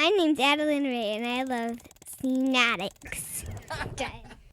My name's Adeline Ray, and I love THEME-ADDICTS.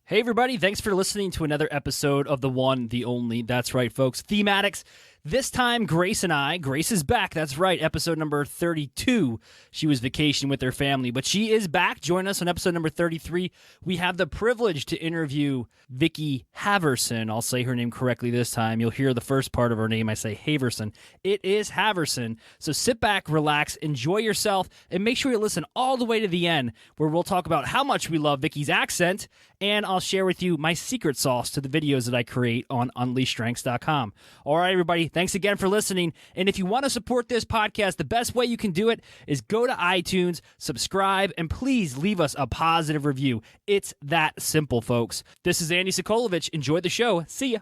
Hey, everybody. Thanks for listening to another episode of the one, the only. That's right, folks. THEME-ADDICTS. This time, Grace is back. That's right, episode number 32. She was vacationing with her family, but she is back. Join us on episode number 33. We have the privilege to interview Vicki Haverson. I'll say her name correctly this time. You'll hear the first part of her name. I say Haverson. It is Haverson. So sit back, relax, enjoy yourself, and make sure you listen all the way to the end, where we'll talk about how much we love Vicki's accent, and I'll share with you my secret sauce to the videos that I create on UnleashStrengths.com. All right, everybody. Thanks again for listening. And if you want to support this podcast, the best way you can do it is go to iTunes, subscribe, and please leave us a positive review. It's that simple, folks. This is Andy Sikolovich. Enjoy the show. See ya.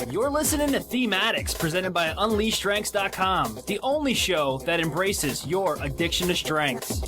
You're listening to THEME-ADDICTS, presented by UnleashStrengths.com, the only show that embraces your addiction to strengths.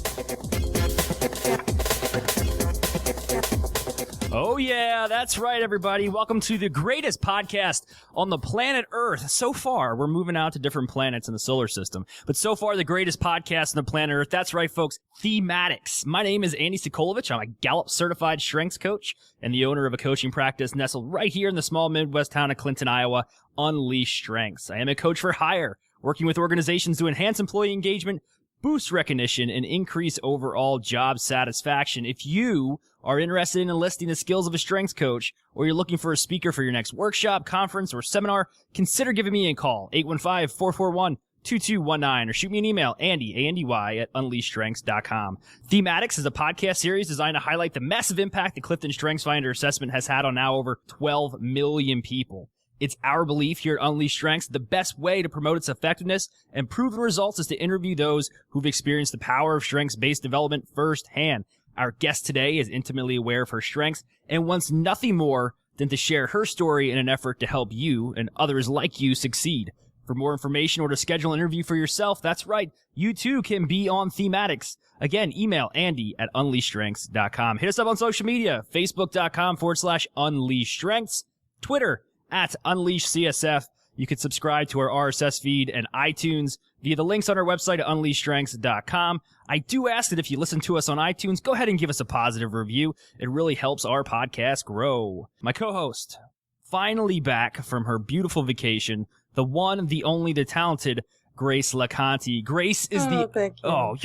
Oh yeah, that's right, everybody. Welcome to the greatest podcast on the planet Earth. So far, we're moving out to different planets in the solar system, but so far, the greatest podcast on the planet Earth. That's right, folks. THEME-ADDICTS. My name is Andy Sikolovich. I'm a Gallup certified strengths coach and the owner of a coaching practice nestled right here in the small Midwest town of Clinton, Iowa, Unleash Strengths. I am a coach for hire, working with organizations to enhance employee engagement, boost recognition, and increase overall job satisfaction. If you are interested in enlisting the skills of a strengths coach, or you're looking for a speaker for your next workshop, conference, or seminar, consider giving me a call, 815-441-2219, or shoot me an email, Andy, A-N-D-Y, at UnleashStrengths.com. THEME-ADDICTS is a podcast series designed to highlight the massive impact the Clifton StrengthsFinder assessment has had on now over 12 million people. It's our belief here at Unleash Strengths the best way to promote its effectiveness and proven results is to interview those who've experienced the power of strengths-based development firsthand. Our guest today is intimately aware of her strengths and wants nothing more than to share her story in an effort to help you and others like you succeed. For more information or to schedule an interview for yourself, that's right, you too can be on THEME-ADDICTS. Again, email Andy at UnleashStrengths.com. Hit us up on social media, Facebook.com/UnleashStrengths, Twitter, at UnleashCSF. You can subscribe to our RSS feed and iTunes via the links on our website at UnleashStrengths.com. I do ask that if you listen to us on iTunes, go ahead and give us a positive review. It really helps our podcast grow. My co-host, finally back from her beautiful vacation, the one, the only, the talented Grace LeConte. Grace is Thank you. Oh,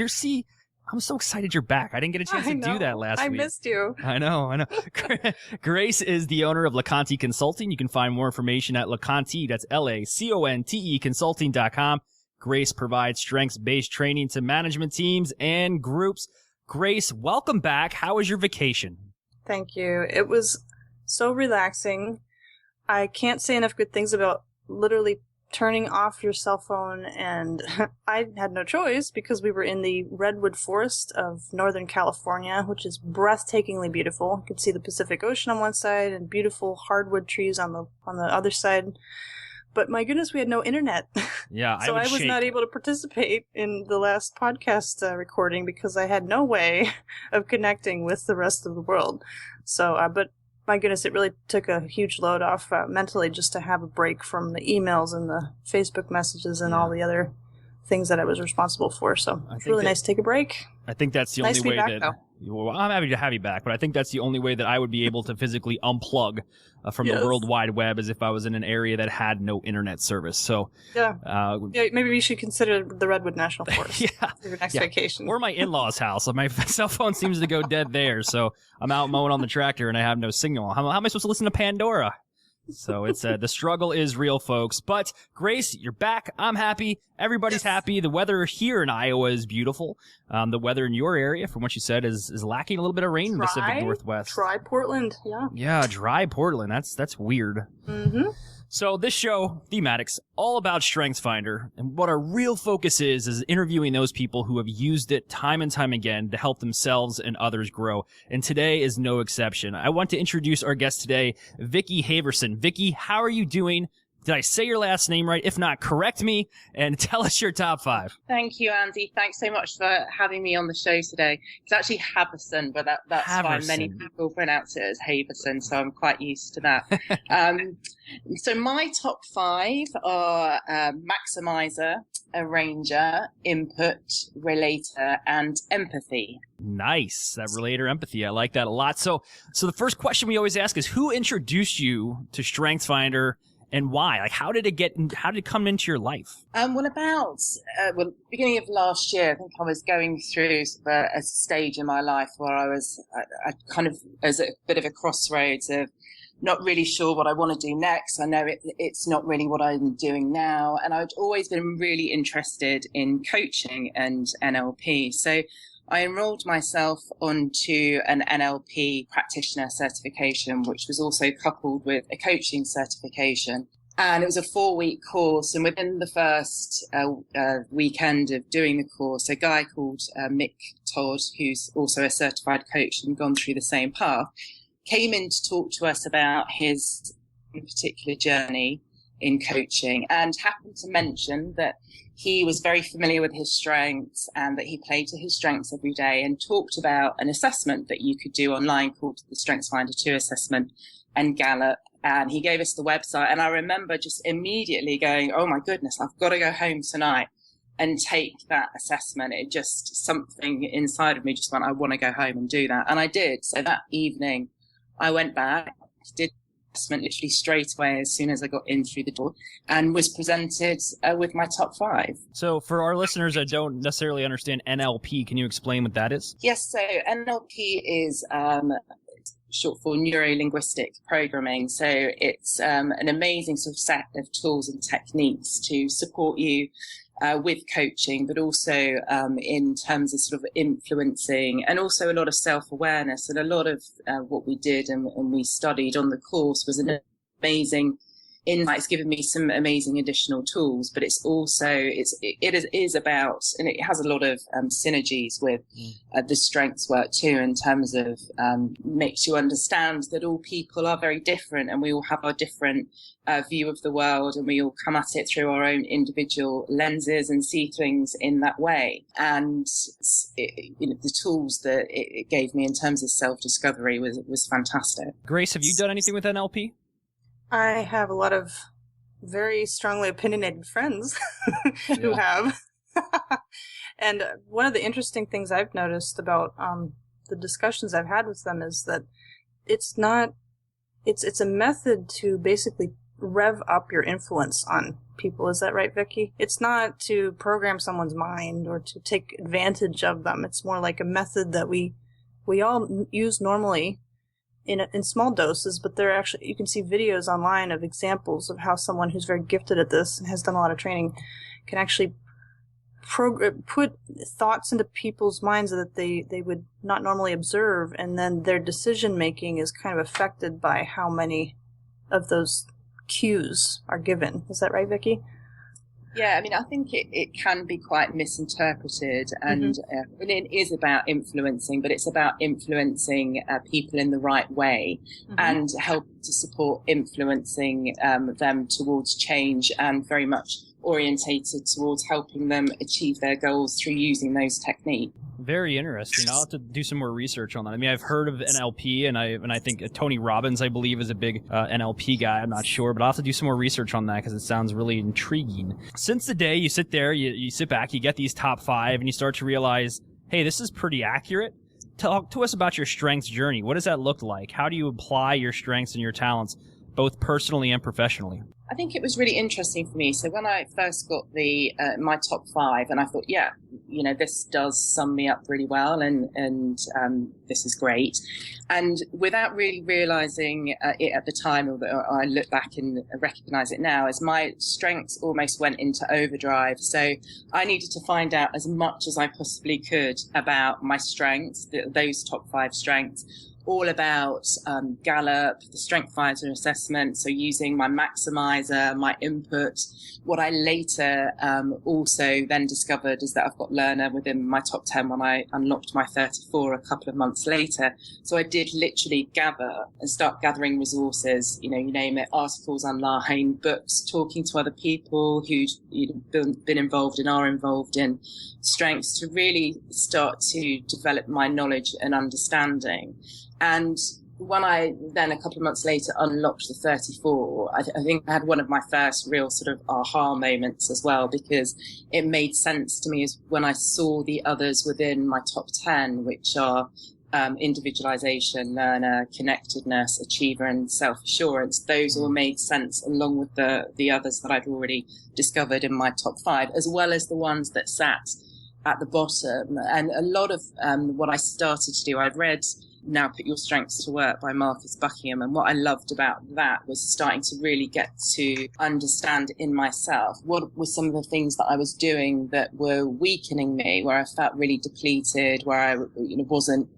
I'm so excited you're back. I didn't get a chance to do that last week. I missed you. I know. Grace is the owner of LeConte Consulting. You can find more information at LeConte, that's LACONTE consulting.com. Grace provides strengths-based training to management teams and groups. Grace, welcome back. How was your vacation? Thank you. It was so relaxing. I can't say enough good things about literally turning off your cell phone, and I had no choice because we were in the redwood forest of Northern California, which is breathtakingly beautiful. You could see the Pacific Ocean on one side and beautiful hardwood trees on the other side. But my goodness, we had no internet. Yeah, so I was not able to participate in the last podcast recording because I had no way of connecting with the rest of the world. So, but my goodness, it really took a huge load off mentally just to have a break from the emails and the Facebook messages and all the other things that I was responsible for. So it's really nice to take a break. I think that's the only way that... Well, I'm happy to have you back, but I think that's the only way that I would be able to physically unplug from the World Wide Web as if I was in an area that had no internet service. So maybe we should consider the Redwood National Forest for your next vacation. Or my in-laws' house. My cell phone seems to go dead there, so I'm out mowing on the tractor and I have no signal. How am I supposed to listen to Pandora? So it's the struggle is real, folks. But Grace, you're back. I'm happy. Everybody's happy. The weather here in Iowa is beautiful. The weather in your area, from what you said, is lacking a little bit of rain in the Pacific Northwest. Dry Portland, Yeah, dry Portland. That's weird. Mm-hmm. So this show, THEME-ADDICTS, all about StrengthsFinder, and what our real focus is interviewing those people who have used it time and time again to help themselves and others grow. And today is no exception. I want to introduce our guest today, Vicki Haverson. Vicki, how are you doing? Did I say your last name right? If not, correct me and tell us your top 5. Thank you, Andy. Thanks so much for having me on the show today. It's actually Haverson, but that's Haverson. fine. Many people pronounce it as Haverson, so I'm quite used to that. So my top 5 are Maximizer, Arranger, Input, Relator, and Empathy. Nice. That relator empathy. I like that a lot. So the first question we always ask is, who introduced you to StrengthsFinder and why? Like, how did it come into your life? Beginning of last year, I think I was going through a stage in my life where I kind of as a bit of a crossroads of not really sure what I want to do next. I know it's not really what I'm doing now. And I'd always been really interested in coaching and NLP. So I enrolled myself onto an NLP practitioner certification, which was also coupled with a coaching certification. And it was a 4-week course. And within the first weekend of doing the course, a guy called Mick Todd, who's also a certified coach and gone through the same path, came in to talk to us about his particular journey in coaching, and happened to mention that he was very familiar with his strengths and that he played to his strengths every day, and talked about an assessment that you could do online called the StrengthsFinder 2 assessment and Gallup. And he gave us the website. And I remember just immediately going, oh my goodness, I've got to go home tonight and take that assessment. It just, something inside of me just went, I want to go home and do that. And I did. So that evening I went back, did literally straight away as soon as I got in through the door, and was presented with my top 5. So for our listeners that don't necessarily understand NLP, can you explain what that is? Yes, so NLP is short for neuro-linguistic programming. So it's an amazing sort of set of tools and techniques to support you with coaching, but also in terms of sort of influencing, and also a lot of self-awareness. And a lot of what we did and we studied on the course was an amazing insight. It's given me some amazing additional tools, but it's also it is about, and it has a lot of synergies with the strengths work too, in terms of makes you understand that all people are very different, and we all have our different view of the world, and we all come at it through our own individual lenses and see things in that way. And the tools that it gave me in terms of self-discovery was fantastic. Grace, have you done anything with NLP? I have a lot of very strongly opinionated friends who have. And one of the interesting things I've noticed about the discussions I've had with them is that it's a method to basically rev up your influence on people. Is that right, Vicki? It's not to program someone's mind or to take advantage of them. It's more like a method that we all use normally in small doses, but there actually, you can see videos online of examples of how someone who's very gifted at this and has done a lot of training can actually put thoughts into people's minds that they would not normally observe, and then their decision making is kind of affected by how many of those cues are given. Is that right, Vicki? Yeah, I mean, I think it can be quite misinterpreted, and it is about influencing, but it's about influencing people in the right way and help to support influencing them towards change, and very much orientated towards helping them achieve their goals through using those techniques. Very interesting. I'll have to do some more research on that. I mean, I've heard of NLP, and I think Tony Robbins, I believe, is a big NLP guy. I'm not sure, but I'll have to do some more research on that because it sounds really intriguing. Since the day you sit there, you sit back, you get these top 5, and you start to realize, hey, this is pretty accurate. Talk to us about your strengths journey. What does that look like? How do you apply your strengths and your talents, both personally and professionally? I think it was really interesting for me. So when I first got my top 5, and I thought, yeah, this does sum me up really well, and this is great. And without really realizing it at the time, or I look back and recognize it now, as my strengths almost went into overdrive. So I needed to find out as much as I possibly could about my strengths, those top 5 strengths. all about Gallup, the Strength Finder assessment. So using my maximizer, my input. What I later also then discovered is that I've got learner within my top 10 when I unlocked my 34 a couple of months later. So I did literally gather and start gathering resources, you name it, articles online, books, talking to other people who'd been involved and are involved in strengths to really start to develop my knowledge and understanding. And when I then a couple of months later unlocked the 34, I think I had one of my first real sort of aha moments as well, because it made sense to me as when I saw the others within my top 10, which are individualization, learner, connectedness, achiever, and self-assurance. Those all made sense along with the others that I'd already discovered in my top 5, as well as the ones that sat at the bottom. And a lot of what I started to do, I'd read Now Put Your Strengths to Work by Marcus Buckingham. And what I loved about that was starting to really get to understand in myself what were some of the things that I was doing that were weakening me, where I felt really depleted, where I wasn't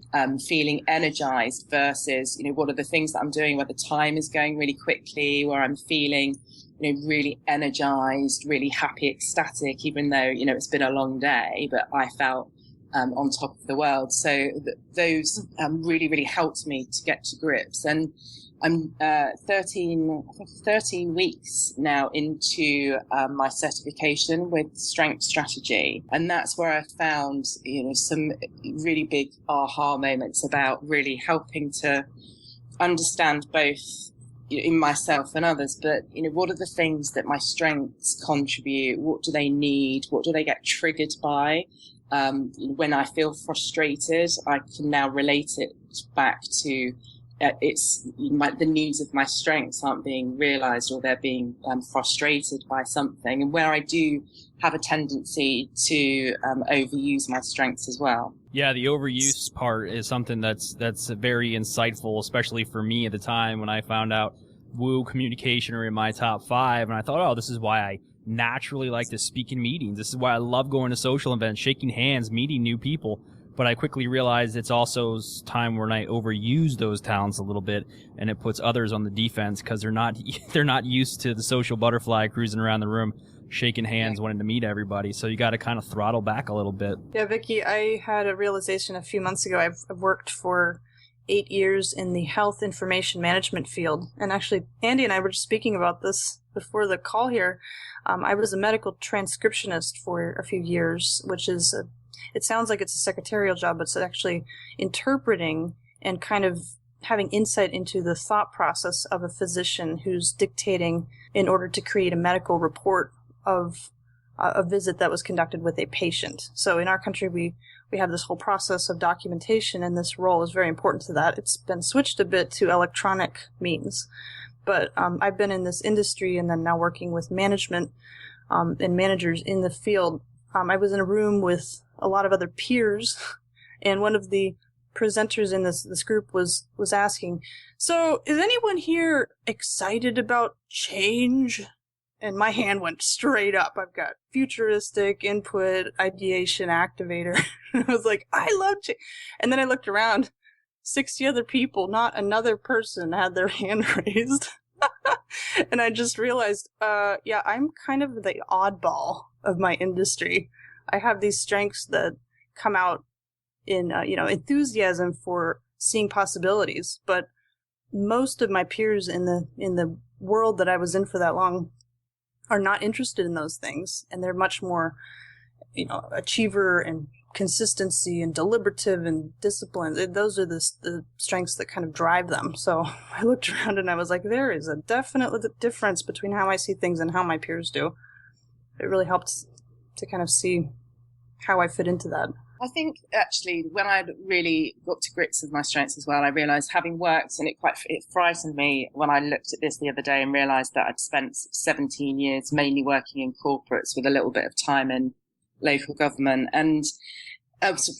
feeling energized, versus, what are the things that I'm doing where the time is going really quickly, where I'm feeling really energized, really happy, ecstatic, even though, it's been a long day, but I felt on top of the world. So those really, really helped me to get to grips. And I'm 13 weeks now into my certification with strength strategy. And that's where I found, some really big aha moments about really helping to understand both in myself and others, but what are the things that my strengths contribute? What do they need? What do they get triggered by? When I feel frustrated, I can now relate it back to the needs of my strengths aren't being realized, or they're being frustrated by something, and where I do have a tendency to overuse my strengths as well. Yeah, the overuse part is something that's very insightful, especially for me at the time when I found out Woo communication are in my top 5, and I thought, oh, this is why I naturally like to speak in meetings. This is why I love going to social events, shaking hands, meeting new people. But I quickly realized it's also time when I overuse those talents a little bit, and it puts others on the defense because they're not used to the social butterfly cruising around the room, shaking hands, wanting to meet everybody. So you got to kind of throttle back a little bit. Yeah, Vicki, I had a realization a few months ago. I've worked for 8 years in the health information management field. And actually, Andy and I were just speaking about this before the call here. I was a medical transcriptionist for a few years, which is, it sounds like it's a secretarial job, but it's actually interpreting and kind of having insight into the thought process of a physician who's dictating in order to create a medical report of a visit that was conducted with a patient. So in our country, we have this whole process of documentation, and this role is very important to that. It's been switched a bit to electronic means. But I've been in this industry and then now working with management and managers in the field. I was in a room with a lot of other peers, and one of the presenters in this group was asking, so is anyone here excited about change? And my hand went straight up. I've got futuristic, input, ideation, activator. I was like, I love change. And then I looked around. 60 other people, not another person had their hand raised. And I just realized, yeah, I'm kind of the oddball of my industry. I have these strengths that come out in, enthusiasm for seeing possibilities. But most of my peers in the world that I was in for that long are not interested in those things. And they're much more, achiever and consistency and deliberative and discipline. Those are the strengths that kind of drive them. So I looked around and I was like, there is a definite difference between how I see things and how my peers do. It really helped to kind of see how I fit into that. I think actually when I really got to grips with my strengths as well, I realized, having worked, and it frightened me when I looked at this the other day and realized that I'd spent 17 years mainly working in corporates with a little bit of time in local government. And So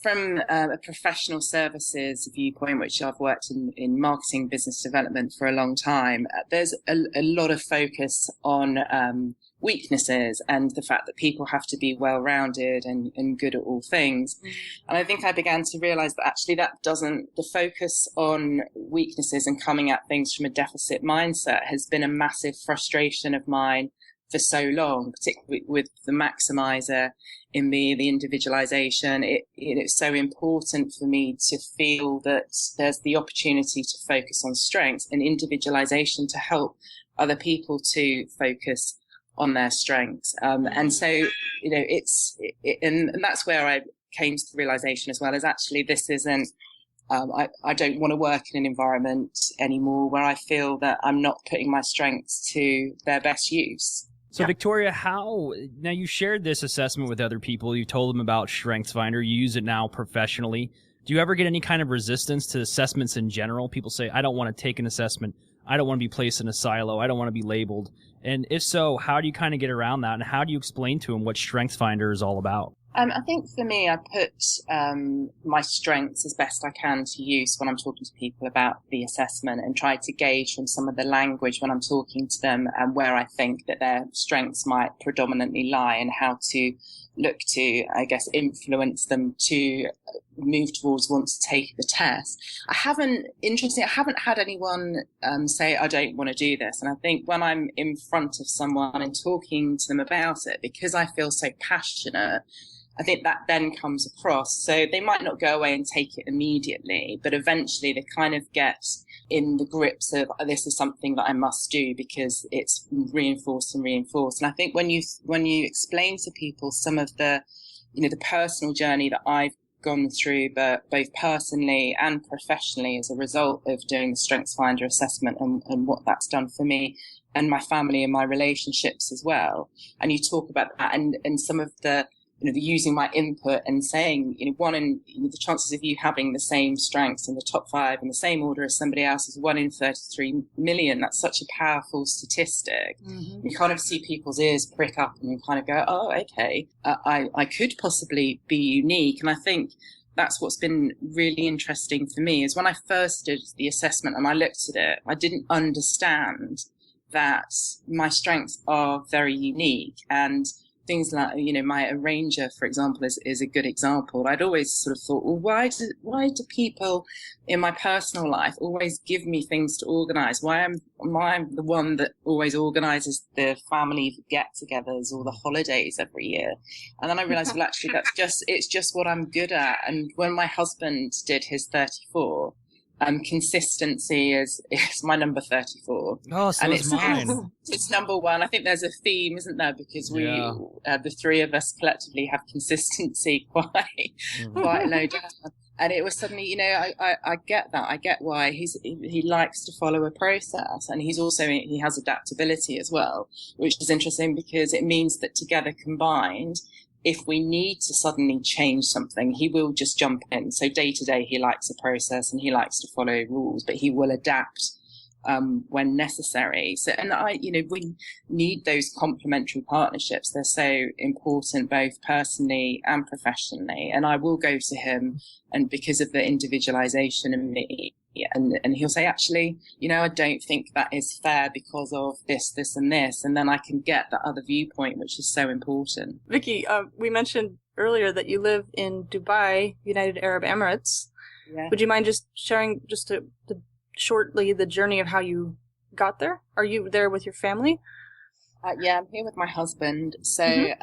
from a professional services viewpoint, which I've worked in marketing, business development for a long time, there's a lot of focus on weaknesses and the fact that people have to be well-rounded and good at all things. And I think I began to realize that actually the focus on weaknesses and coming at things from a deficit mindset has been a massive frustration of mine for so long, particularly with the maximizer in me, the individualization. It's so important for me to feel that there's the opportunity to focus on strengths and individualization to help other people to focus on their strengths. And so, and that's where I came to the realization as well, is actually this isn't, I don't want to work in an environment anymore where I feel that I'm not putting my strengths to their best use. So, Victoria, now you shared this assessment with other people. You told them about StrengthsFinder. You use it now professionally. Do you ever get any kind of resistance to assessments in general? People say, I don't want to take an assessment. I don't want to be placed in a silo. I don't want to be labeled. And if so, how do you kind of get around that? And how do you explain to them what StrengthsFinder is all about? I think for me, I put my strengths as best I can to use when I'm talking to people about the assessment, and try to gauge from some of the language when I'm talking to them and where I think that their strengths might predominantly lie, and how to look to, I guess, influence them to move towards want to take the test. I haven't had anyone say, I don't want to do this. And I think when I'm in front of someone and talking to them about it, because I feel so passionate, I think that then comes across. So they might not go away and take it immediately, but eventually they kind of get in the grips of, oh, this is something that I must do because it's reinforced and reinforced. And I think when you explain to people some of the, the personal journey that I've gone through, but both personally and professionally as a result of doing the StrengthsFinder assessment and what that's done for me and my family and my relationships as well. And you talk about that and some of the, the using my input and saying, the chances of you having the same strengths in the top 5 in the same order as somebody else is 1 in 33 million. That's such a powerful statistic. Mm-hmm. You kind of see people's ears prick up and you kind of go, oh, okay, I could possibly be unique. And I think that's what's been really interesting for me is when I first did the assessment and I looked at it, I didn't understand that my strengths are very unique. And things like, my arranger, for example, is a good example. I'd always sort of thought, well, why do people in my personal life always give me things to organize? Why am I the one that always organizes the family get-togethers or the holidays every year? And then I realized, well, actually, it's just what I'm good at. And when my husband did his 34, consistency is my number 34. Oh, so it's mine. It's number 1. I think there's a theme, isn't there? Because we, the 3 of us collectively have consistency quite low down. And it was suddenly, I get that. I get why he likes to follow a process, and he has adaptability as well, which is interesting because it means that together combined, if we need to suddenly change something, he will just jump in. So day to day, he likes a process and he likes to follow rules, but he will adapt when necessary. So, and we need those complementary partnerships. They're so important, both personally and professionally. And I will go to him, and because of the individualization in me, and he'll say, actually, I don't think that is fair because of this, this, and this. And then I can get that other viewpoint, which is so important. Vicki, we mentioned earlier that you live in Dubai, United Arab Emirates. Yeah. Would you mind just sharing shortly the journey of how you got there? Are you there with your family? Yeah, I'm here with my husband. So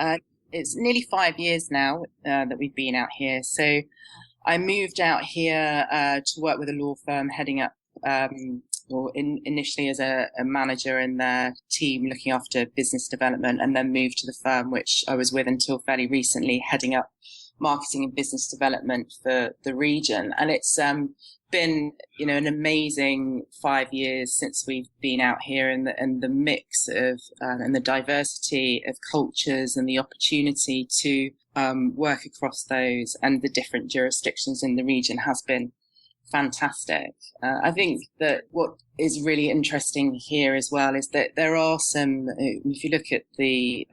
it's nearly 5 years now that we've been out here. So I moved out here to work with a law firm heading up, initially as a manager in their team looking after business development, and then moved to the firm which I was with until fairly recently, heading up marketing and business development for the region. And it's been, an amazing 5 years since we've been out here, and the mix of and the diversity of cultures and the opportunity to work across those and the different jurisdictions in the region has been fantastic. I think that what is really interesting here as well is that there are some, if you look at the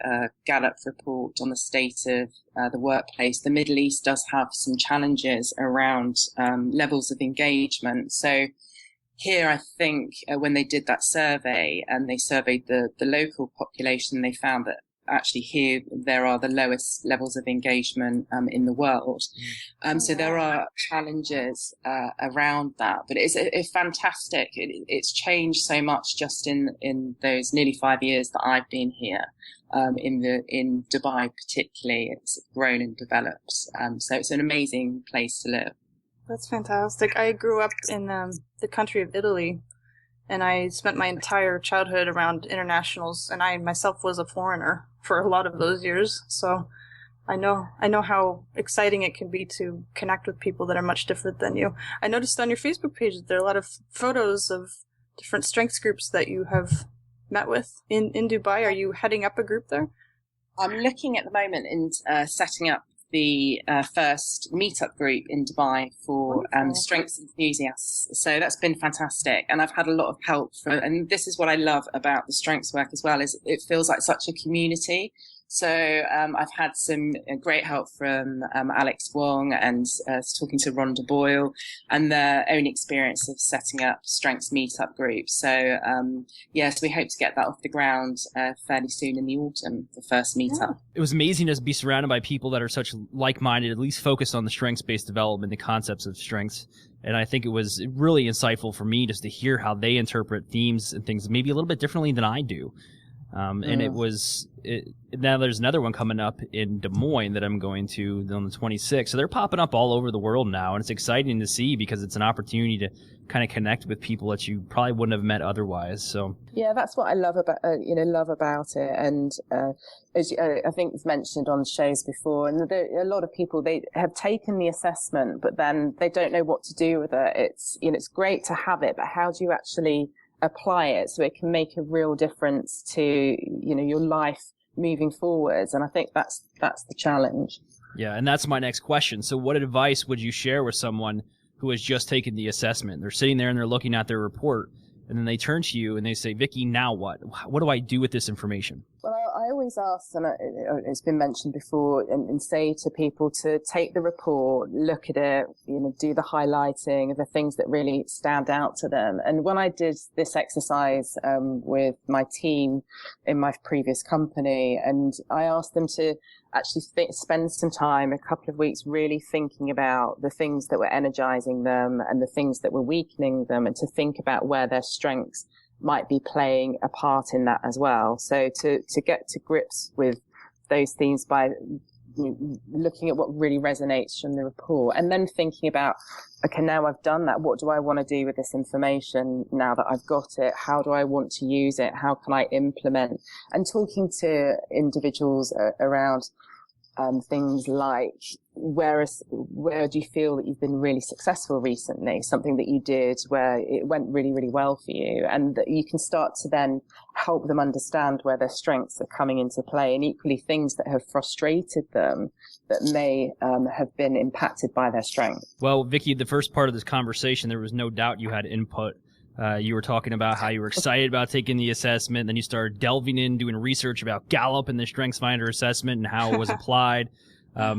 Gallup report on the state of the workplace, the Middle East does have some challenges around levels of engagement. So here, I think when they did that survey and they surveyed the local population, they found that actually here there are the lowest levels of engagement in the world. So there are challenges around that, but it's fantastic. It's changed so much just in those nearly 5 years that I've been here. In Dubai particularly, it's grown and developed. So it's an amazing place to live. That's fantastic. I grew up in the country of Italy, and I spent my entire childhood around internationals, and I myself was a foreigner for a lot of those years. So I know how exciting it can be to connect with people that are much different than you. I noticed on your Facebook page that there are a lot of photos of different strengths groups that you have met with in Dubai. Are you heading up a group there? I'm looking at the moment in setting up the first meetup group in Dubai for strengths enthusiasts. So that's been fantastic. And I've had a lot of help and this is what I love about the strengths work as well, is it feels like such a community. So I've had some great help from Alex Wong and talking to Rhonda Boyle and their own experience of setting up strengths meetup groups. So yes, we hope to get that off the ground fairly soon in the autumn, the first meetup. It was amazing to be surrounded by people that are such like-minded, at least focused on the strengths-based development, the concepts of strengths. And I think it was really insightful for me just to hear how they interpret themes and things maybe a little bit differently than I do. And now there's another one coming up in Des Moines that I'm going to on the 26th. So they're popping up all over the world now, and it's exciting to see because it's an opportunity to kind of connect with people that you probably wouldn't have met otherwise. So yeah, that's what I love about it. And as I think it's mentioned on shows before, and a lot of people, they have taken the assessment, but then they don't know what to do with it. It's great to have it, but how do you actually apply it so it can make a real difference to your life moving forwards? And I think that's the challenge. Yeah, and that's my next question. So what advice would you share with someone who has just taken the assessment? They're sitting there and they're looking at their report, and then they turn to you and they say, Vicki, now what do I do with this information? Well, I always ask, and it's been mentioned before, and say to people to take the report, look at it, do the highlighting of the things that really stand out to them. And when I did this exercise with my team in my previous company, and I asked them to actually spend some time, a couple of weeks, really thinking about the things that were energizing them and the things that were weakening them, and to think about where their strengths might be playing a part in that as well. So to get to grips with those themes by looking at what really resonates from the report, and then thinking about, okay, now I've done that, what do I want to do with this information now that I've got it? How do I want to use it? How can I implement? And talking to individuals around things like, where do you feel that you've been really successful recently? Something that you did where it went really, really well for you, and that you can start to then help them understand where their strengths are coming into play, and equally things that have frustrated them that may have been impacted by their strength. Well, Vicki, the first part of this conversation, there was no doubt you had input. You were talking about how you were excited about taking the assessment. Then you started delving in, doing research about Gallup and the StrengthsFinder assessment and how it was applied.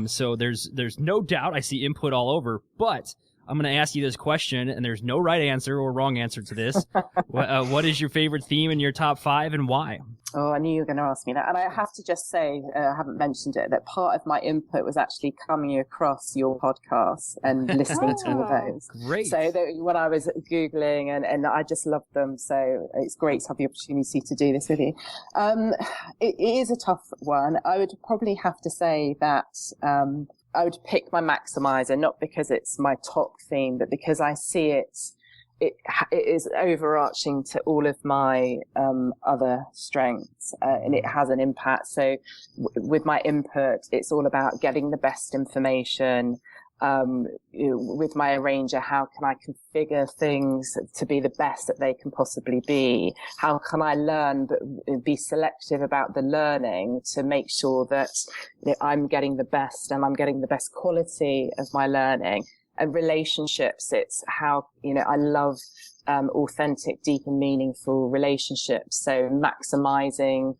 So there's no doubt I see input all over. But I'm going to ask you this question, and there's no right answer or wrong answer to this. What is your favorite theme in your top 5 and why? Oh, I knew you were going to ask me that. And I have to just say, I haven't mentioned it, that part of my input was actually coming across your podcast and listening to all of those. Great. So when I was Googling, and I just loved them. So it's great to have the opportunity to do this with you. It is a tough one. I would probably have to say that I would pick my maximizer, not because it's my top theme, but because I see it is overarching to all of my other strengths, and it has an impact. So with my input, it's all about getting the best information. With my arranger, how can I configure things to be the best that they can possibly be? How can I learn, but be selective about the learning to make sure that I'm getting the best and I'm getting the best quality of my learning? relationships, it's how, I love authentic, deep and meaningful relationships. So maximizing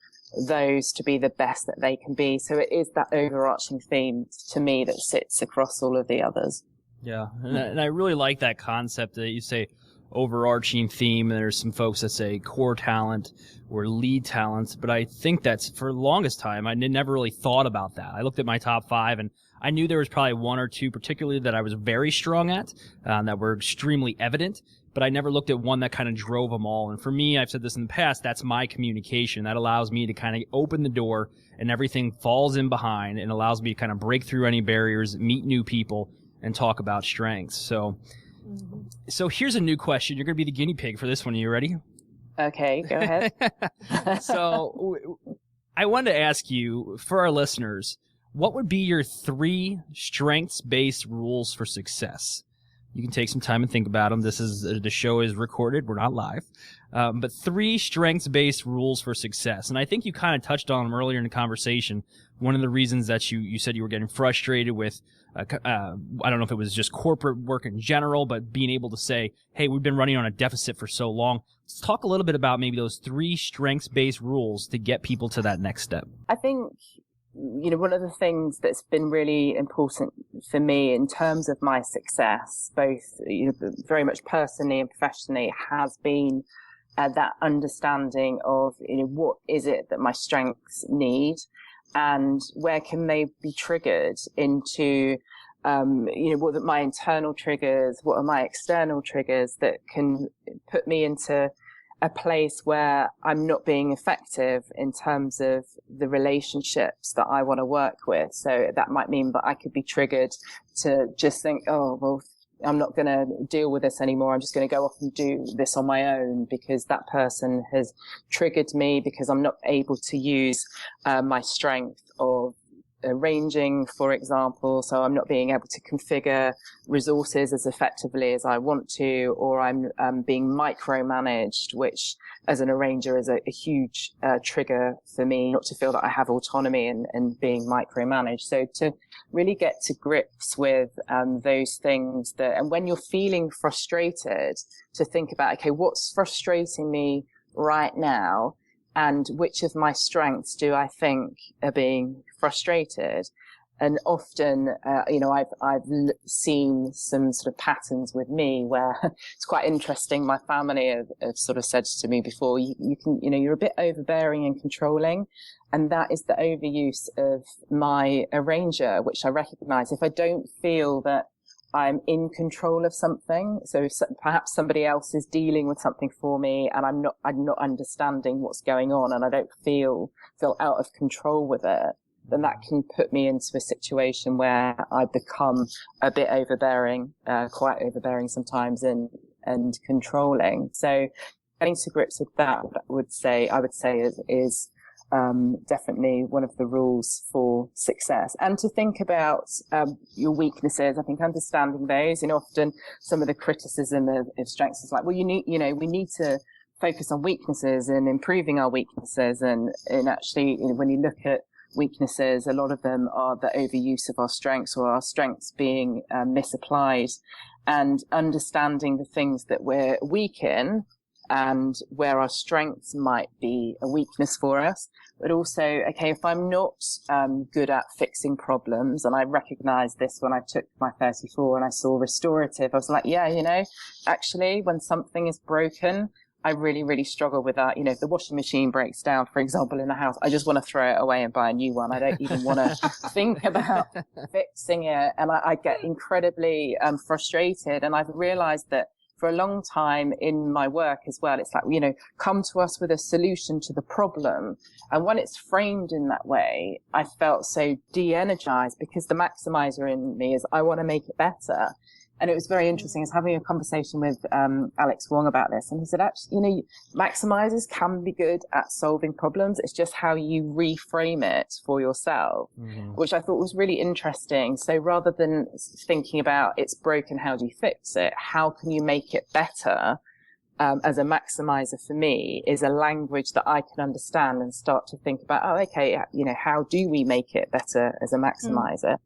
those to be the best that they can be. So it is that overarching theme to me that sits across all of the others. Yeah. And I really like that concept that you say overarching theme, and there's some folks that say core talent or lead talents, but I think that's, for the longest time, I never really thought about that. I looked at my top 5 and I knew there was probably 1 or 2 particularly that I was very strong at, that were extremely evident, but I never looked at one that kind of drove them all. And for me, I've said this in the past, that's my communication. That allows me to kind of open the door and everything falls in behind, and allows me to kind of break through any barriers, meet new people, and talk about strengths. So here's a new question. You're going to be the guinea pig for this one. Are you ready? Okay, go ahead. So I wanted to ask you, for our listeners, what would be your 3 strengths-based rules for success? You can take some time and think about them. The show is recorded. We're not live. But 3 strengths-based rules for success. And I think you kind of touched on them earlier in the conversation. One of the reasons that you said you were getting frustrated with, I don't know if it was just corporate work in general, but being able to say, hey, we've been running on a deficit for so long. Let's talk a little bit about maybe those 3 strengths-based rules to get people to that next step. I think, one of the things that's been really important for me in terms of my success, both, very much personally and professionally, has been that understanding of, what is it that my strengths need, and where can they be triggered into, what are my internal triggers, what are my external triggers that can put me into a place where I'm not being effective in terms of the relationships that I want to work with. So that might mean that I could be triggered to just think, oh, well, I'm not going to deal with this anymore. I'm just going to go off and do this on my own because that person has triggered me, because I'm not able to use my strength of arranging, for example. So I'm not being able to configure resources as effectively as I want to, or I'm being micromanaged, which as an arranger is a huge trigger for me, not to feel that I have autonomy and being micromanaged. So to really get to grips with those things and when you're feeling frustrated, to think about, okay, what's frustrating me right now? And which of my strengths do I think are being frustrated? And often, I've seen some sort of patterns with me where it's quite interesting. My family have sort of said to me before, you're a bit overbearing and controlling. And that is the overuse of my arranger, which I recognize. If I don't feel that I'm in control of something, so perhaps somebody else is dealing with something for me and I'm not understanding what's going on, and I don't feel out of control with it, then that can put me into a situation where I become a bit overbearing, quite overbearing sometimes, and controlling. So getting to grips with that, I would say is definitely one of the rules for success. And to think about your weaknesses. I think understanding those, often some of the criticism of strengths is like, well, we need to focus on weaknesses and improving our weaknesses. And actually, when you look at weaknesses, a lot of them are the overuse of our strengths, or our strengths being misapplied, and understanding the things that we're weak in and where our strengths might be a weakness for us. But also, okay, if I'm not good at fixing problems, and I recognized this when I took my 34 and I saw restorative, I was like, yeah, actually, when something is broken, I really, really struggle with that. If the washing machine breaks down, for example, in the house, I just want to throw it away and buy a new one. I don't even want to think about fixing it. And I get incredibly frustrated. And I've realized that for a long time in my work as well, it's like, come to us with a solution to the problem. And when it's framed in that way, I felt so de-energized, because the maximizer in me is, I want to make it better. And it was very interesting. I was having a conversation with Alex Wong about this, and he said, actually, maximizers can be good at solving problems. It's just how you reframe it for yourself, which I thought was really interesting. So rather than thinking about it's broken, how do you fix it? How can you make it better? As a maximizer for me is a language that I can understand and start to think about, how do we make it better as a maximizer?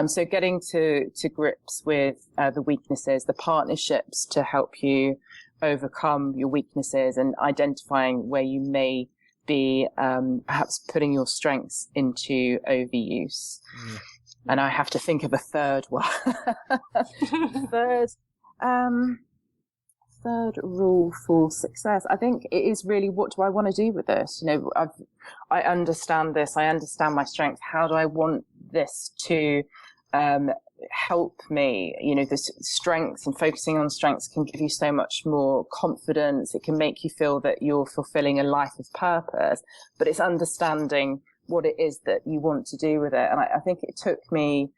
So getting to grips with the weaknesses, the partnerships to help you overcome your weaknesses, and identifying where you may be perhaps putting your strengths into overuse. And I have to think of a third one. Third rule for success, I think it is really, what do I want to do with this? You know, I understand this. I understand my strengths. How do I want this to help me? You know, the strengths, and focusing on strengths can give you so much more confidence. It can make you feel that you're fulfilling a life of purpose, but it's understanding what it is that you want to do with it. And I think it took me,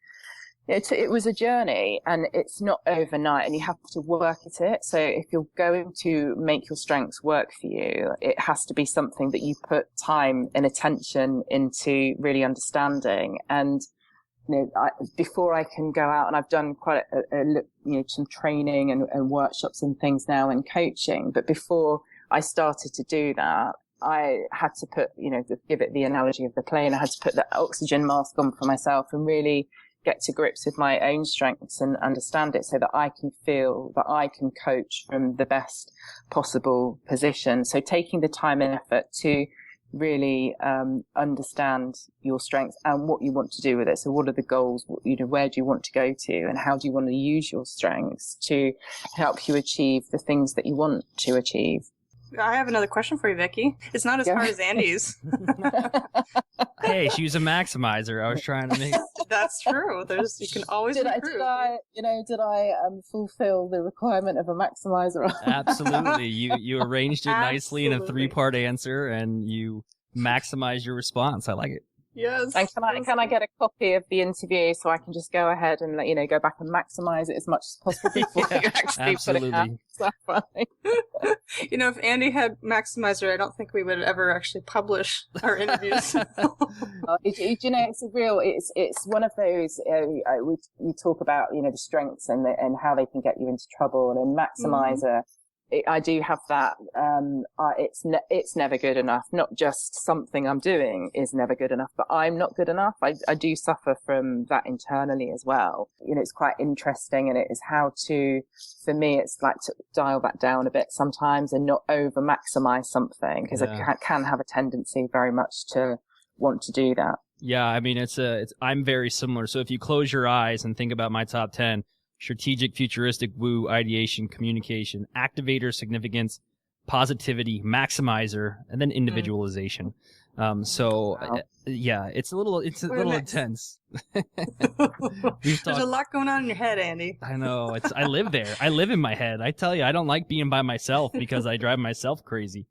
it was a journey, and it's not overnight, and you have to work at it. So if you're going to make your strengths work for you, it has to be something that you put time and attention into really understanding. And, you know, before I can go out, and I've done quite some training and workshops and things now and coaching, but before I started to do that, I had to put, to give it the analogy of the plane, I had to put the oxygen mask on for myself and really get to grips with my own strengths and understand it, so that I can feel that I can coach from the best possible position. So taking the time and effort to really understand your strengths and what you want to do with it. So what are the goals? Where do you want to go to, and how do you want to use your strengths to help you achieve the things that you want to achieve? I have another question for you, Vicki. It's not as hard as Andy's. Hey, she was a maximizer. I was trying to make. That's true. You can always improve. Did I fulfill the requirement of a maximizer? Absolutely. You arranged it nicely in a 3-part answer, and you maximized your response. I like it. Yes. And can I get a copy of the interview so I can just go ahead and go back and maximize it as much as possible before you actually absolutely. put it out? If Andy had Maximizer, I don't think we would ever actually publish our interviews. It's one of those. We talk about the strengths and how they can get you into trouble, and in Maximizer. I do have that. It's never good enough. Not just something I'm doing is never good enough, but I'm not good enough. I do suffer from that internally as well. It's quite interesting, and it is how to, for me, it's like to dial that down a bit sometimes and not over maximize something, because I can have a tendency very much to want to do that. Yeah, I mean, I'm very similar. So if you close your eyes and think about my top 10, strategic, futuristic, woo, ideation, communication, activator, significance, positivity, maximizer, and then individualization. Wow. It's a little intense. There's a lot going on in your head, Andy. I know. I live there. I live in my head. I tell you, I don't like being by myself because I drive myself crazy.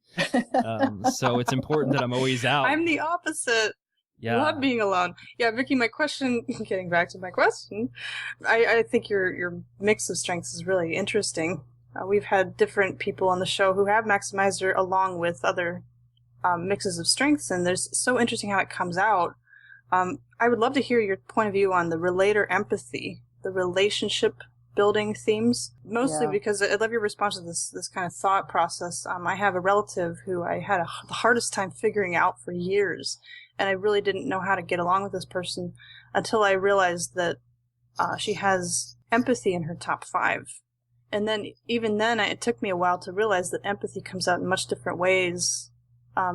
So it's important that I'm always out. I'm the opposite. Yeah. Love being alone. Yeah, Vicki, my question, getting back to my question, I think your mix of strengths is really interesting. We've had different people on the show who have Maximizer along with other mixes of strengths, and there's so interesting how it comes out. I would love to hear your point of view on the relator empathy, the relationship building themes, mostly because I love your response to this kind of thought process. I have a relative who I had the hardest time figuring out for years, and I really didn't know how to get along with this person until I realized that she has empathy in her top 5. And then, even then, it took me a while to realize that empathy comes out in much different ways,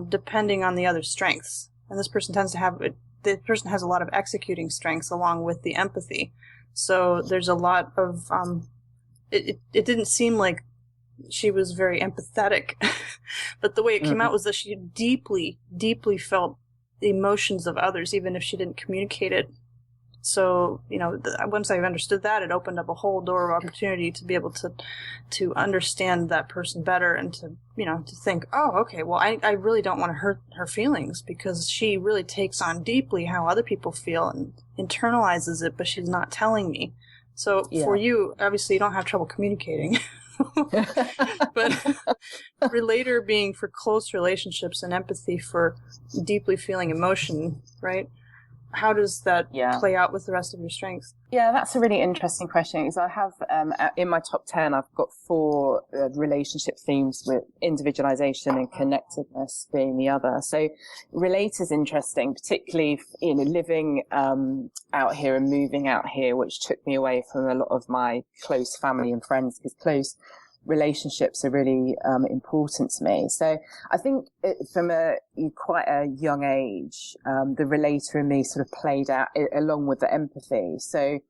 depending on the other strengths. And this person tends to have the person has a lot of executing strengths along with the empathy. So there's a lot of, it didn't seem like she was very empathetic, but the way it came out was that she deeply, deeply felt the emotions of others, even if she didn't communicate it. So, once I understood that, it opened up a whole door of opportunity to be able to understand that person better, and to think, oh, okay, well, I really don't want to hurt her feelings, because she really takes on deeply how other people feel and internalizes it, but she's not telling me. So for you, obviously you don't have trouble communicating, but relator being for close relationships and empathy for deeply feeling emotion, right? how does that Yeah. play out with the rest of your strengths? Yeah, that's a really interesting question, because I have, in my top 10, I've got 4 relationship themes, with individualization and connectedness being the other. So relate is interesting, particularly, living out here and moving out here, which took me away from a lot of my close family and friends, because close relationships are really important to me. So I think from quite a young age, the relator in me sort of played out along with the empathy. So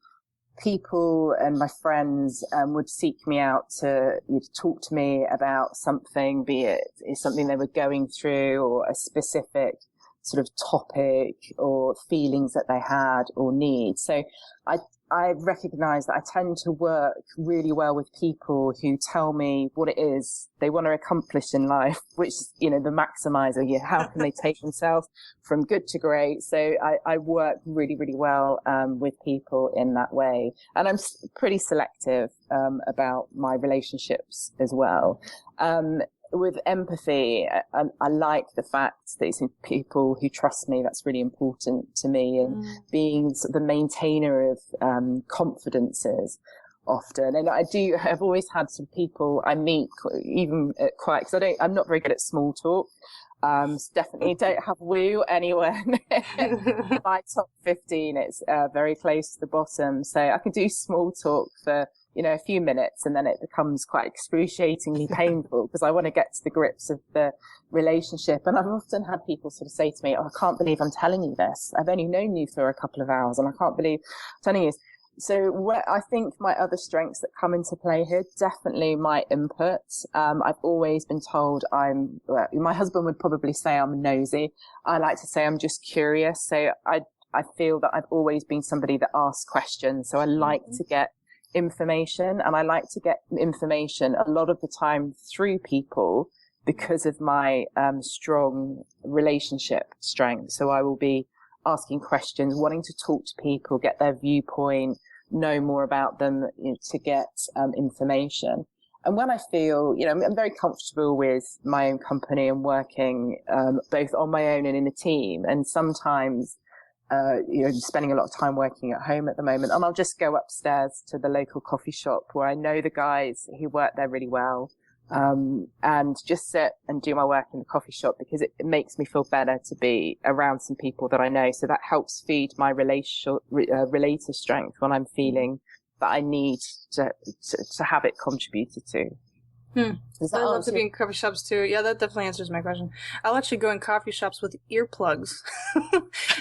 people and my friends would seek me out to talk to me about something, be it something they were going through, or a specific sort of topic or feelings that they had or need. So I recognize that I tend to work really well with people who tell me what it is they want to accomplish in life, which is, the maximizer. How can they take themselves from good to great? So I work really, really well with people in that way. And I'm pretty selective about my relationships as well. With empathy, I like the fact that it's people who trust me. That's really important to me, and being sort of the maintainer of confidences often. And I've always had some people I meet, even at quite, because I'm not very good at small talk. Definitely don't have woo anywhere. My top 15, it's very close to the bottom. So I can do small talk for a few minutes, and then it becomes quite excruciatingly painful because I want to get to the grips of the relationship. And I've often had people sort of say to me, "Oh, I can't believe I'm telling you this. I've only known you for a couple of hours, and I can't believe I'm telling you this." So I think my other strengths that come into play here, definitely my input. I've always been told my husband would probably say I'm nosy. I like to say I'm just curious. So I feel that I've always been somebody that asks questions. So I like to get information, and I like to get information a lot of the time through people because of my strong relationship strength. So I will be asking questions, wanting to talk to people, get their viewpoint, know more about them, to get information. And when I feel, I'm very comfortable with my own company and working both on my own and in a team. And sometimes spending a lot of time working at home at the moment, and I'll just go upstairs to the local coffee shop where I know the guys who work there really well, and just sit and do my work in the coffee shop, because it makes me feel better to be around some people that I know. So that helps feed my relator strength when I'm feeling that I need to have it contributed to. I love to be in coffee shops too. Yeah, that definitely answers my question. I'll actually go in coffee shops with earplugs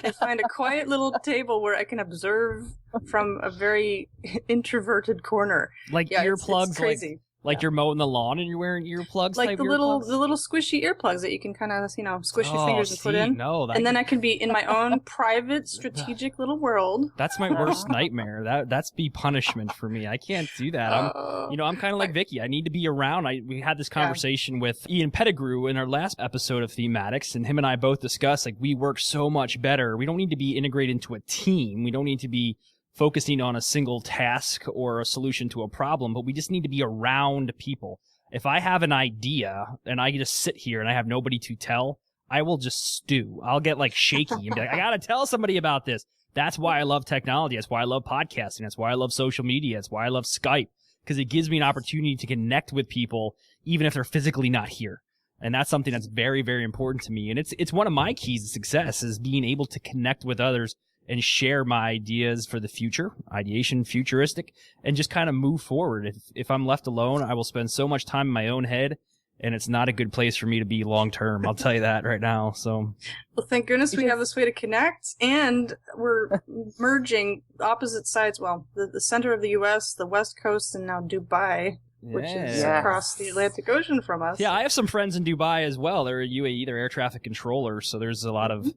and find a quiet little table where I can observe from a very introverted corner. Like earplugs, it's crazy. Like you're mowing the lawn and you're wearing earplugs. Like type the little earplugs? squishy earplugs that you can kind of squish your fingers and put in. No, and then I can be in my own private, strategic little world. That's my worst nightmare. That's be punishment for me. I can't do that. I'm kind of like Vicki. I need to be around. We had this conversation with Ian Pettigrew in our last episode of Theme-ADDICTS, and him and I both discussed we work so much better. We don't need to be integrated into a team. We don't need to be focusing on a single task or a solution to a problem, but we just need to be around people. If I have an idea and I just sit here and I have nobody to tell, I will just stew. I'll get shaky and be like, I gotta tell somebody about this. That's why I love technology. That's why I love podcasting. That's why I love social media. That's why I love Skype, because it gives me an opportunity to connect with people even if they're physically not here. And that's something that's very, very important to me. And it's one of my keys to success, is being able to connect with others and share my ideas for the future, ideation, futuristic, and just kind of move forward. If I'm left alone, I will spend so much time in my own head, and it's not a good place for me to be long term. I'll tell you that right now. So, well, thank goodness we have this way to connect, and we're merging opposite sides. Well, the center of the U.S., the West Coast, and now Dubai, which is across the Atlantic Ocean from us. Yeah, I have some friends in Dubai as well. They're UAE, they're air traffic controllers, so there's a lot of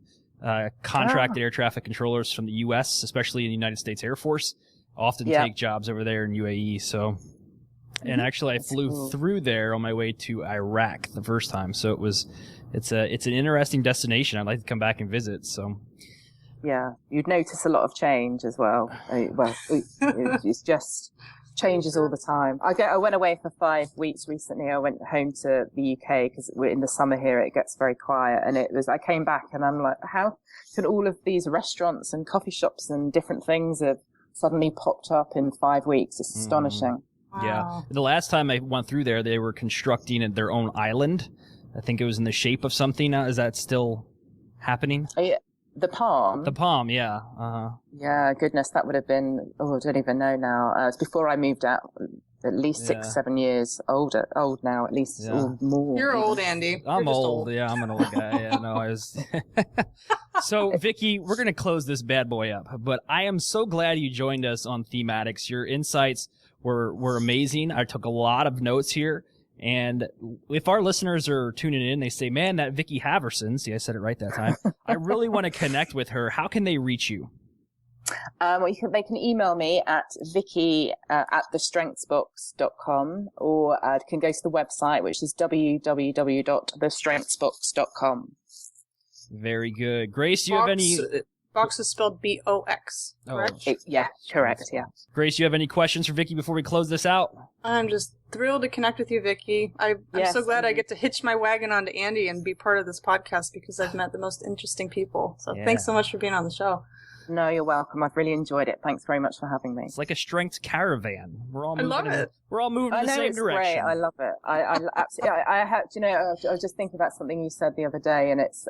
contracted air traffic controllers from the U.S., especially in the United States Air Force, often take jobs over there in UAE. So, and actually, I flew through there on my way to Iraq the first time. So it's an interesting destination. I'd like to come back and visit. So, yeah, you'd notice a lot of change as well. It's just changes all the time. I went away for 5 weeks recently. I went home to the UK because we're in the summer here. It gets very quiet, and I came back and I'm like, how can all of these restaurants and coffee shops and different things have suddenly popped up in 5 weeks? It's astonishing. Wow. Yeah. The last time I went through there, they were constructing their own island. I think it was in the shape of something. Is that still happening? The Palm. The Palm, yeah. Yeah, goodness, that would have been, I don't even know now. It's before I moved out, at least 6-7 years old now, at least or more. You're old, Andy. I'm You're just old. Yeah, I'm an old guy. Yeah, no, I was. So, Vicki, we're going to close this bad boy up, but I am so glad you joined us on THEME-ADDICTS. Your insights were amazing. I took a lot of notes here. And if our listeners are tuning in, they say, man, that Vicki Haverson, see, I said it right that time. I really want to connect with her. How can they reach you? They can email me at Vicki at thestrengthsbox.com, or can go to the website, which is www.thestrengthsbox.com. Very good. Grace, do you have any... Box is spelled B-O-X, correct? Correct, yeah. Grace, you have any questions for Vicki before we close this out? I'm just thrilled to connect with you, Vicki. I'm so glad I get to hitch my wagon onto Andy and be part of this podcast because I've met the most interesting people. So thanks so much for being on the show. No, you're welcome. I've really enjoyed it. Thanks very much for having me. It's like a strength caravan. We're all moving. I love it. We're all moving in the same direction. Great. I love it. I absolutely. I have. I was just thinking about something you said the other day, and it's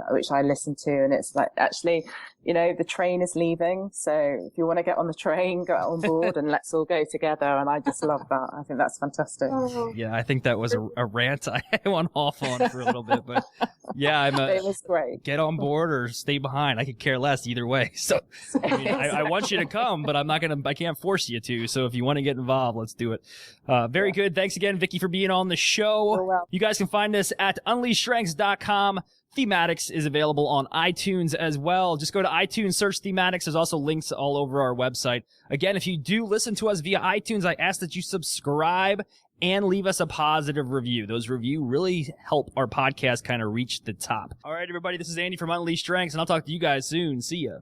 which I listened to, and it's like actually, the train is leaving. So if you want to get on the train, go on board, and let's all go together. And I just love that. I think that's fantastic. Yeah, I think that was a rant I went off on for a little bit, but yeah, it was great. Get on board or stay behind. I could care less either way. So I want you to come, but I can't force you to. So if you want to get involved, let's do it. Very good. Thanks again, Vicki, for being on the show. You guys can find us at unleashstrengths.com. THEME-ADDICTS is available on iTunes as well. Just go to iTunes, search THEME-ADDICTS. There's also links all over our website. Again, if you do listen to us via iTunes, I ask that you subscribe and leave us a positive review. Those reviews really help our podcast kind of reach the top. All right, everybody, this is Andy from Unleashed Strengths, and I'll talk to you guys soon. See ya.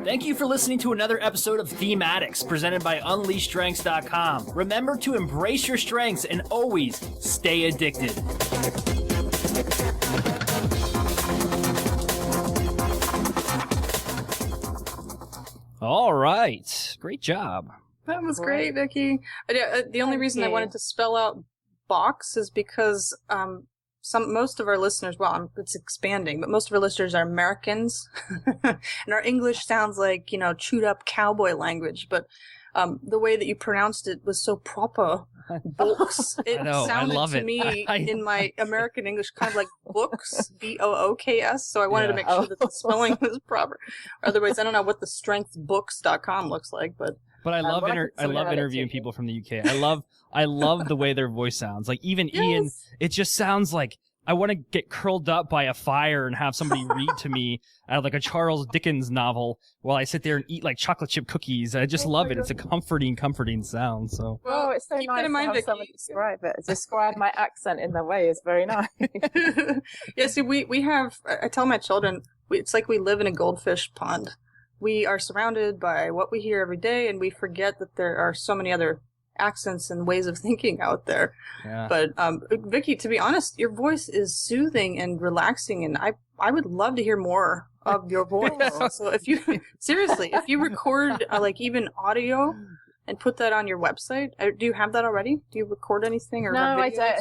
Thank you for listening to another episode of THEME-ADDICTS presented by UnleashStrengths.com. Remember to embrace your strengths and always stay addicted. All right. Great job. That was great, Vicki. The only reason I wanted to spell out box is because most of our listeners, well, it's expanding, but most of our listeners are Americans, and our English sounds like, chewed up cowboy language, but the way that you pronounced it was so proper. Books. It sounded to me in my American English kind of like books, B-O-O-K-S, so I wanted to make sure that the spelling was proper. Otherwise, I don't know what the strengthsbooks.com looks like, but I love interviewing people from the UK. I love the way their voice sounds. Like even Ian, it just sounds like I want to get curled up by a fire and have somebody read to me out of like a Charles Dickens novel while I sit there and eat like chocolate chip cookies. I just love it. It's a comforting sound. So it's so nice to have someone describe it. Describe my accent in that way is very nice. Yeah, see, we have. I tell my children, it's like we live in a goldfish pond. We are surrounded by what we hear every day, and we forget that there are so many other accents and ways of thinking out there. Yeah. But Vicki, to be honest, your voice is soothing and relaxing, and I would love to hear more of your voice. So if you record like even audio and put that on your website, do you have that already? Do you record anything? Or no, I don't.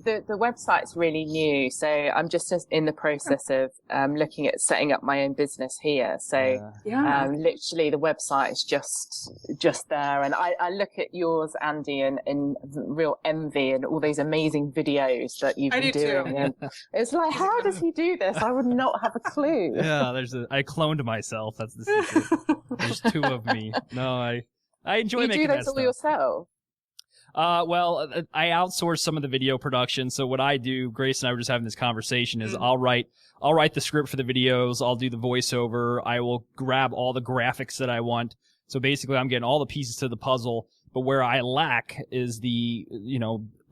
The website's really new, so I'm just in the process of looking at setting up my own business here. So literally the website is just there, and I look at yours, Andy, in real envy and all those amazing videos that you've been doing. And it's like, how does he do this? I would not have a clue. Yeah, I cloned myself. That's the secret. There's 2 of me. No, I enjoy making that stuff. You do that all yourself? Well, I outsource some of the video production. So what I do, Grace and I were just having this conversation, is I'll write the script for the videos. I'll do the voiceover. I will grab all the graphics that I want. So basically, I'm getting all the pieces to the puzzle. But where I lack is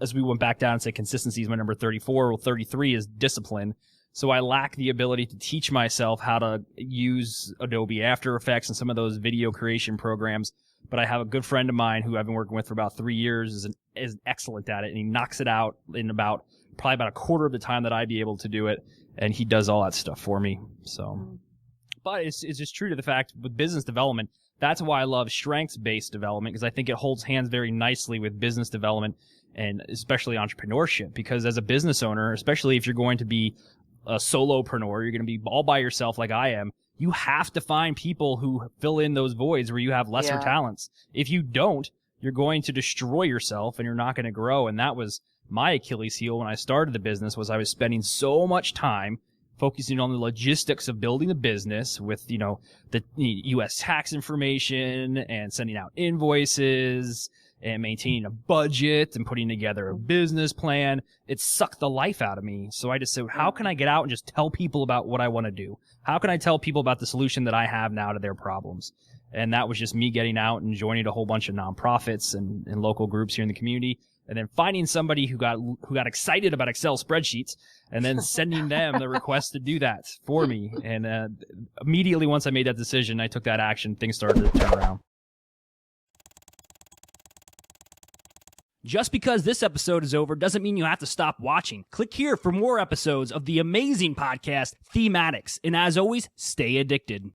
as we went back down and say consistency is my number 34. Well, 33 is discipline. So I lack the ability to teach myself how to use Adobe After Effects and some of those video creation programs. But I have a good friend of mine who I've been working with for about 3 years, is excellent at it, and he knocks it out in probably about a quarter of the time that I'd be able to do it, and he does all that stuff for me. So, but it's just true to the fact with business development. That's why I love strengths-based development, because I think it holds hands very nicely with business development and especially entrepreneurship. Because as a business owner, especially if you're going to be a solopreneur, you're going to be all by yourself like I am, you have to find people who fill in those voids where you have lesser talents. If you don't, you're going to destroy yourself and you're not going to grow. And that was my Achilles heel when I started the business, was I was spending so much time focusing on the logistics of building a business with, the U.S. tax information and sending out invoices and maintaining a budget and putting together a business plan. It sucked the life out of me. So I just said, how can I get out and just tell people about what I want to do? How can I tell people about the solution that I have now to their problems? And that was just me getting out and joining a whole bunch of nonprofits and local groups here in the community. And then finding somebody who got excited about Excel spreadsheets and then sending them the request to do that for me. And immediately once I made that decision, I took that action, things started to turn around. Just because this episode is over doesn't mean you have to stop watching. Click here for more episodes of the amazing podcast, THEME-ADDICTS. And as always, stay addicted.